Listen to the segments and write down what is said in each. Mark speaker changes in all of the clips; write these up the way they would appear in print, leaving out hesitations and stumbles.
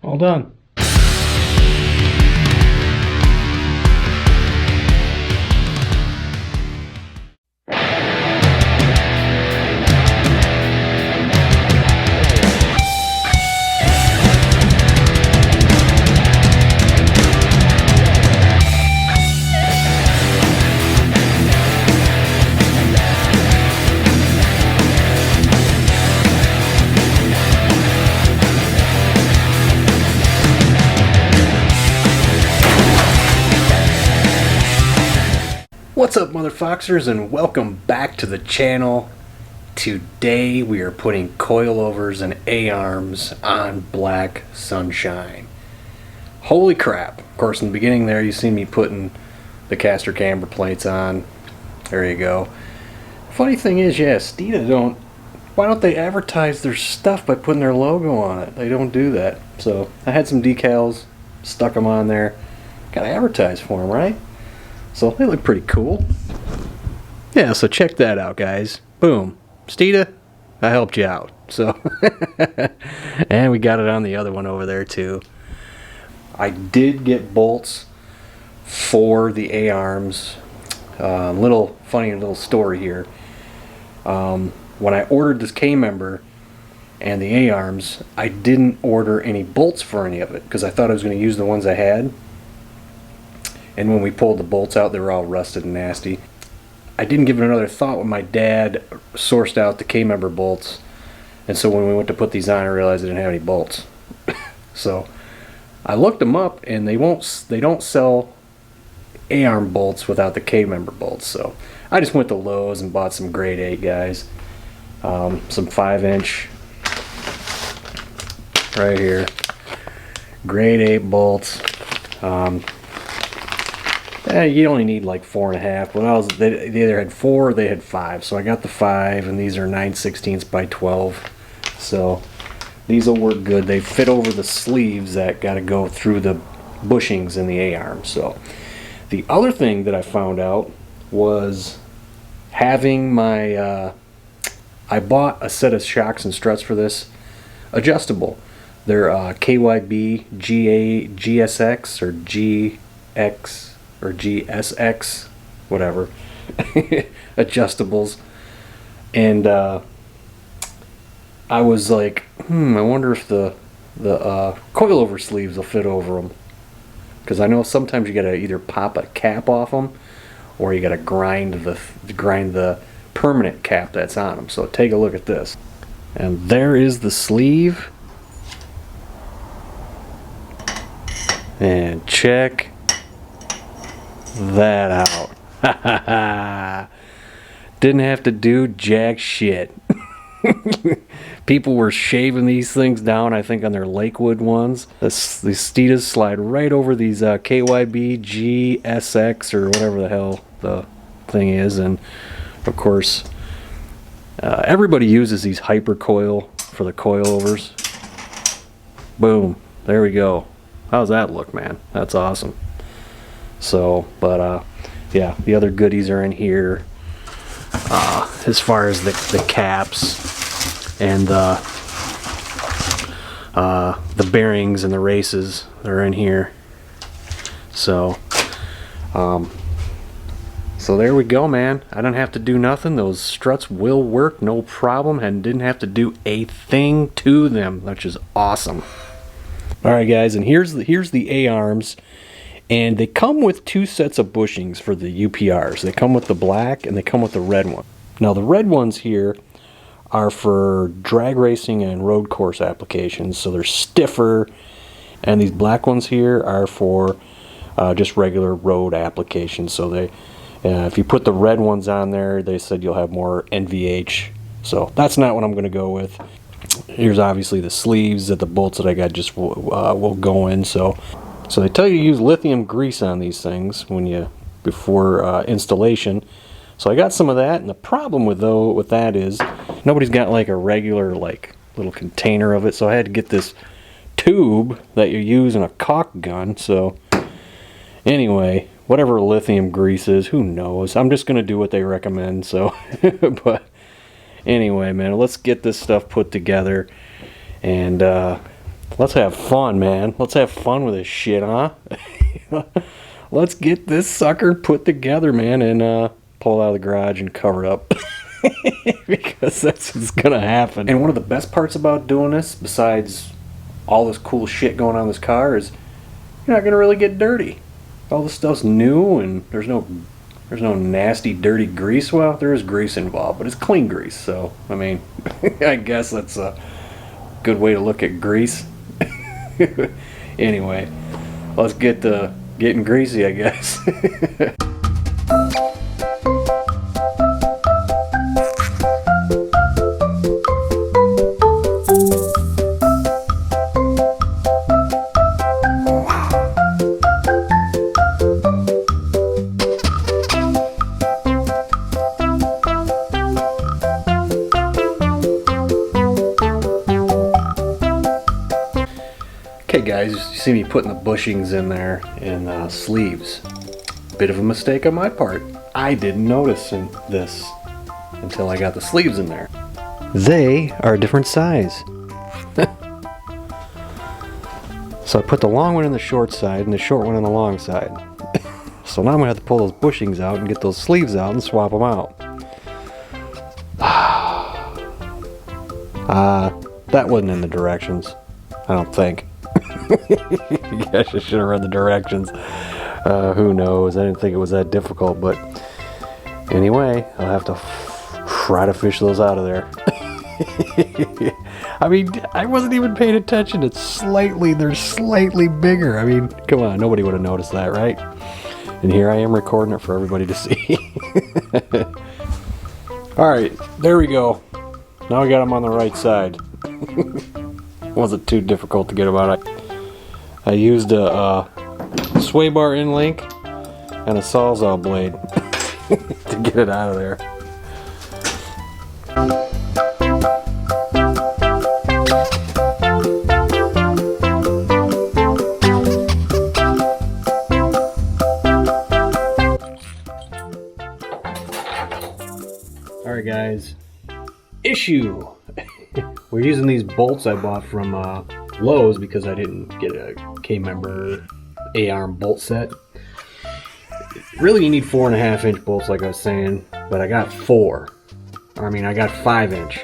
Speaker 1: All done. What's up, Mother Foxers, and welcome back to the channel. Today we are putting coilovers and A-arms on Black Sunshine. Holy crap. Of course, in the beginning there you see me putting the caster camber plates on. There you go. Funny thing is, yeah, Steeda why don't they advertise their stuff by putting their logo on it? They don't do that. So I had some decals, stuck them on there. Gotta advertise for them, right? So they look pretty cool. Yeah, so check that out, guys. Boom. Steeda, I helped you out. So, and we got it on the other one over there too. I did get bolts for the A-arms. Funny little story here. When I ordered this K-member and the A-arms, I didn't order any bolts for any of it because I thought I was going to use the ones I had. And when we pulled the bolts out, they were all rusted and nasty. I didn't give it another thought when my dad sourced out the K-member bolts. And so when we went to put these on, I realized I didn't have any bolts. So I looked them up, and they don't sell A-arm bolts without the K-member bolts. So I just went to Lowe's and bought some grade 8 guys. Some 5-inch right here. Grade 8 bolts. You only need like 4.5, but they either had 4 or they had 5, so I got the 5, and these are 9/16 by 12, so these will work good. They fit over the sleeves that got to go through the bushings in the A-arm. So the other thing that I found out was having my I bought a set of shocks and struts for this, adjustable. They're KYB GSX or GX or GSX, whatever, adjustables. And I was like, I wonder if the coilover sleeves will fit over them, because I know sometimes you gotta either pop a cap off them or you gotta grind the permanent cap that's on them. So take a look at this, and there is the sleeve, and check that out. Didn't have to do jack shit. People were shaving these things down, I think, on their Lakewood ones. These Steedas slide right over these KYB GSX or whatever the hell the thing is. And of course, everybody uses these hypercoil for the coilovers. Boom, there we go. How's that look, man? That's awesome. So, but yeah, the other goodies are in here, as far as the caps and the bearings and the races are in here. So so there we go, man. I don't have to do nothing. Those struts will work, no problem, and didn't have to do a thing to them, which is awesome. All right, guys, and here's the A-arms. And they come with 2 sets of bushings for the UPRs. They come with the black and they come with the red one. Now the red ones here are for drag racing and road course applications, so they're stiffer. And these black ones here are for just regular road applications. So they, if you put the red ones on there, they said you'll have more NVH. So that's not what I'm going to go with. Here's obviously the sleeves that the bolts that I got just will go in. So they tell you to use lithium grease on these things before installation. So I got some of that, and the problem with that is nobody's got like a regular like little container of it. So I had to get this tube that you use in a caulk gun. So anyway, whatever lithium grease is, who knows? I'm just gonna do what they recommend. So, but anyway, man, let's get this stuff put together and Let's have fun, man. Let's have fun with this shit, huh? Let's get this sucker put together, man, and pull it out of the garage and cover it up. Because that's what's gonna happen. And one of the best parts about doing this, besides all this cool shit going on in this car, is you're not gonna really get dirty. All this stuff's new, and there's no nasty, dirty grease. Well, there is grease involved, but it's clean grease. So, I mean, I guess that's a good way to look at grease. Anyway, let's get to getting greasy, I guess. Okay guys, you see me putting the bushings in there and sleeves. Bit of a mistake on my part. I didn't notice this until I got the sleeves in there. They are a different size. So I put the long one in the short side and the short one on the long side. So now I'm gonna have to pull those bushings out and get those sleeves out and swap them out. That wasn't in the directions, I don't think. Gosh, I should have read the directions. Who knows? I didn't think it was that difficult, but anyway, I'll have to try to fish those out of there. I mean, I wasn't even paying attention. They're slightly bigger. I mean, come on, nobody would have noticed that, right? And here I am recording it for everybody to see. Alright, there we go. Now we got them on the right side. Wasn't too difficult to get them out. I used a sway bar in link and a sawzall blade to get it out of there. Alright guys, issue! We're using these bolts I bought from Lowe's because I didn't get a K-member A-arm bolt set. Really you need 4.5 inch bolts like I was saying, but I got 5 inch.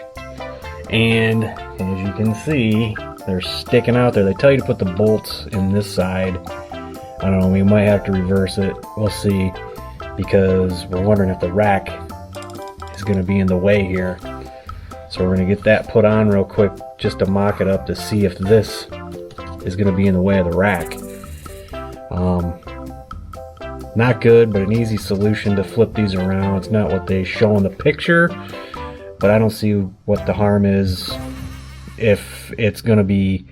Speaker 1: And as you can see, they're sticking out there. They tell you to put the bolts in this side. I don't know, we might have to reverse it. We'll see, because we're wondering if the rack is going to be in the way here. So we're going to get that put on real quick just to mock it up to see if this is going to be in the way of the rack. Not good, but an easy solution to flip these around. It's not what they show in the picture, but I don't see what the harm is if it's going to be,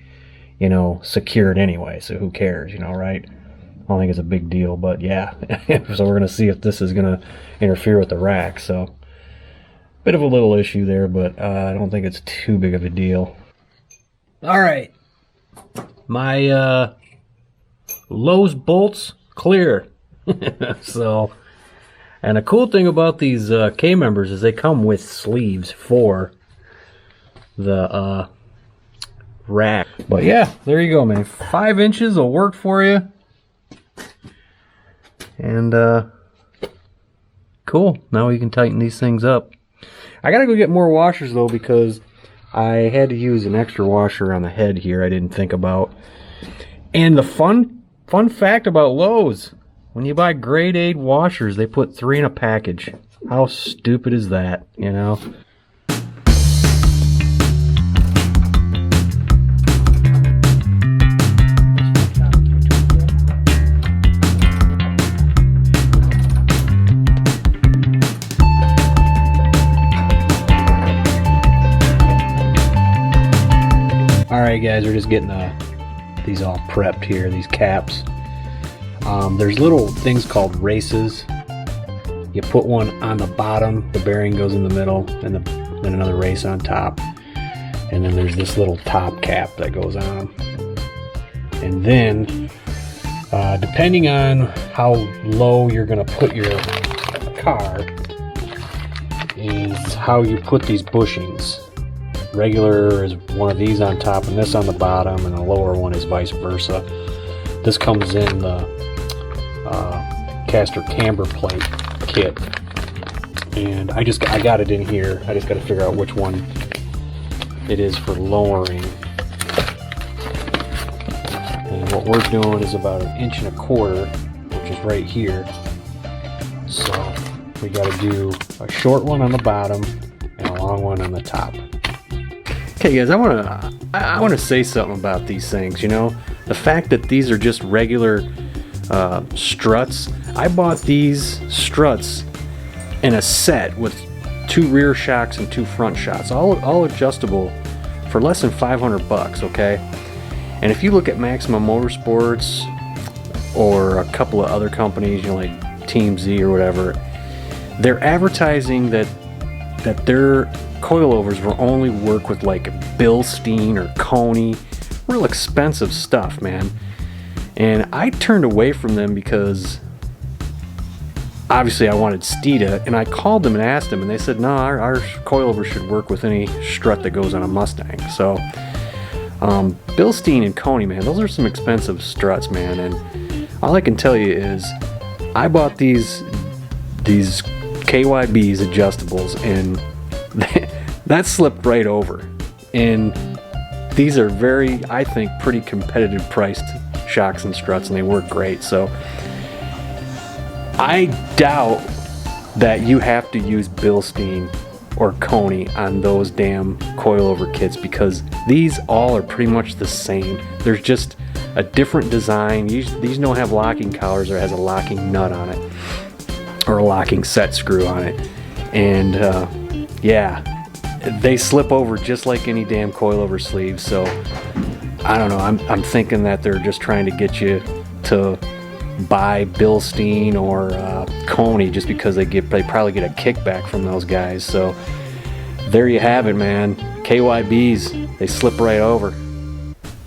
Speaker 1: you know, secured anyway. So who cares, you know, right? I don't think it's a big deal, but yeah. So we're going to see if this is going to interfere with the rack. So bit of a little issue there, but I don't think it's too big of a deal. Alright. My Lowe's bolts clear. So, and the cool thing about these K-members is they come with sleeves for the rack. But yeah, there you go, man. 5 inches will work for you. And cool. Now we can tighten these things up. I gotta go get more washers though, because I had to use an extra washer on the head here I didn't think about. And the fun fact about Lowe's, when you buy grade A washers, they put 3 in a package. How stupid is that, you know? Alright guys, we're just getting these all prepped here, these caps. There's little things called races. You put one on the bottom, the bearing goes in the middle, and then another race on top. And then there's this little top cap that goes on. And then, depending on how low you're going to put your car, is how you put these bushings. regular is one of these on top and this on the bottom, and the lower one is vice versa. This comes in the caster camber plate kit, and I got it in here. I just got to figure out which one it is for lowering. And what we're doing is about 1.25 inches, which is right here. So we got to do a short one on the bottom and a long one on the top. Okay, guys, I want to say something about these things. You know, the fact that these are just regular struts. I bought these struts in a set with 2 rear shocks and 2 front shocks, all adjustable, for less than $500. Okay, and if you look at Maximum Motorsports or a couple of other companies, you know, like Team Z or whatever, they're advertising that their coilovers will only work with like Bilstein or Coney, real expensive stuff, man. And I turned away from them because obviously I wanted Steeda, and I called them and asked them, and they said, no, our coilover should work with any strut that goes on a Mustang. So Bilstein and Coney, man, those are some expensive struts, man. And all I can tell you is I bought these KYB's adjustables, and that slipped right over. And these are very, I think, pretty competitive priced shocks and struts, and they work great. So I doubt that you have to use Bilstein or Coney on those damn coilover kits, because these all are pretty much the same. There's just a different design. These don't have locking collars or has a locking nut on it or a locking set screw on it. And yeah, they slip over just like any damn coilover sleeve. So I don't know, I'm thinking that they're just trying to get you to buy Bilstein or Coney just because they probably get a kickback from those guys. So there you have it, man. KYBs, they slip right over.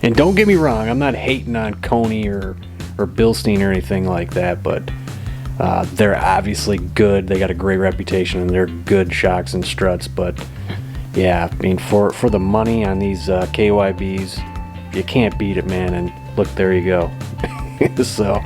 Speaker 1: And don't get me wrong, I'm not hating on Coney or Bilstein or anything like that, but they're obviously good. They got a great reputation and they're good shocks and struts. But yeah, I mean, for the money on these KYBs, you can't beat it, man. And look, there you go. So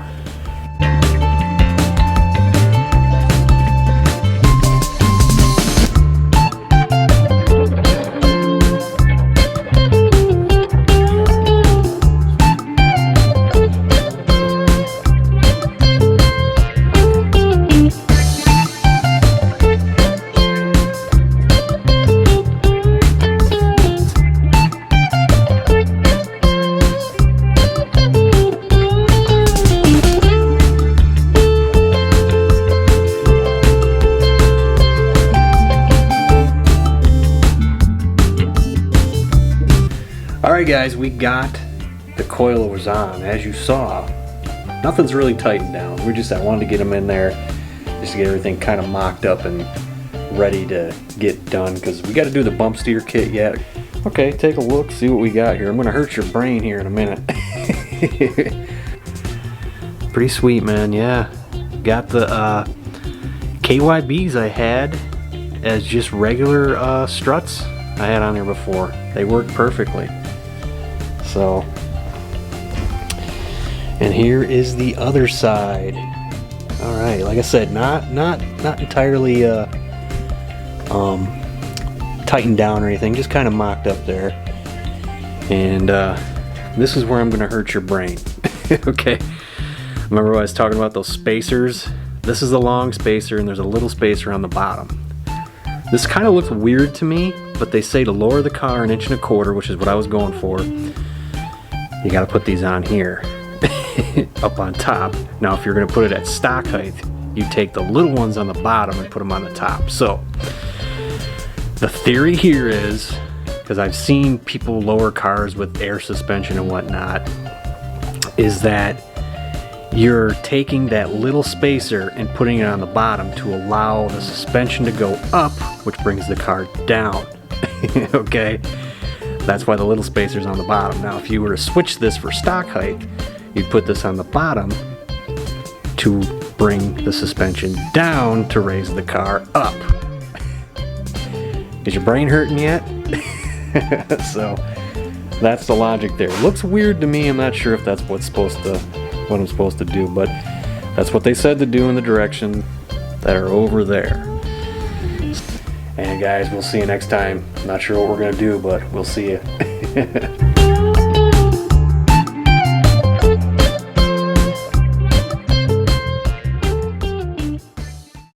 Speaker 1: alright guys, we got the coilovers on. As you saw, nothing's really tightened down. I wanted to get them in there just to get everything kind of mocked up and ready to get done, because we got to do the bump steer kit yet. Okay, take a look, see what we got here. I'm going to hurt your brain here in a minute. Pretty sweet, man. Yeah, got the KYBs I had as just regular struts I had on there before. They worked perfectly. So, and here is the other side. All right, like I said, not entirely tightened down or anything, just kind of mocked up there. And this is where I'm gonna hurt your brain. Okay, remember when I was talking about those spacers? This is the long spacer, and there's a little spacer on the bottom. This kind of looks weird to me, but they say to lower the car 1.25 inches, which is what I was going for. You got to put these on here, up on top. Now, if you're going to put it at stock height, you take the little ones on the bottom and put them on the top. So, the theory here is, because I've seen people lower cars with air suspension and whatnot, is that you're taking that little spacer and putting it on the bottom to allow the suspension to go up, which brings the car down. Okay? That's why the little spacer's on the bottom. Now, if you were to switch this for stock height, you'd put this on the bottom to bring the suspension down to raise the car up. Is your brain hurting yet? So that's the logic there. Looks weird to me. I'm not sure if that's what I'm supposed to do, but that's what they said to do in the direction that are over there. And guys, we'll see you next time. Not sure what we're gonna do, but we'll see you.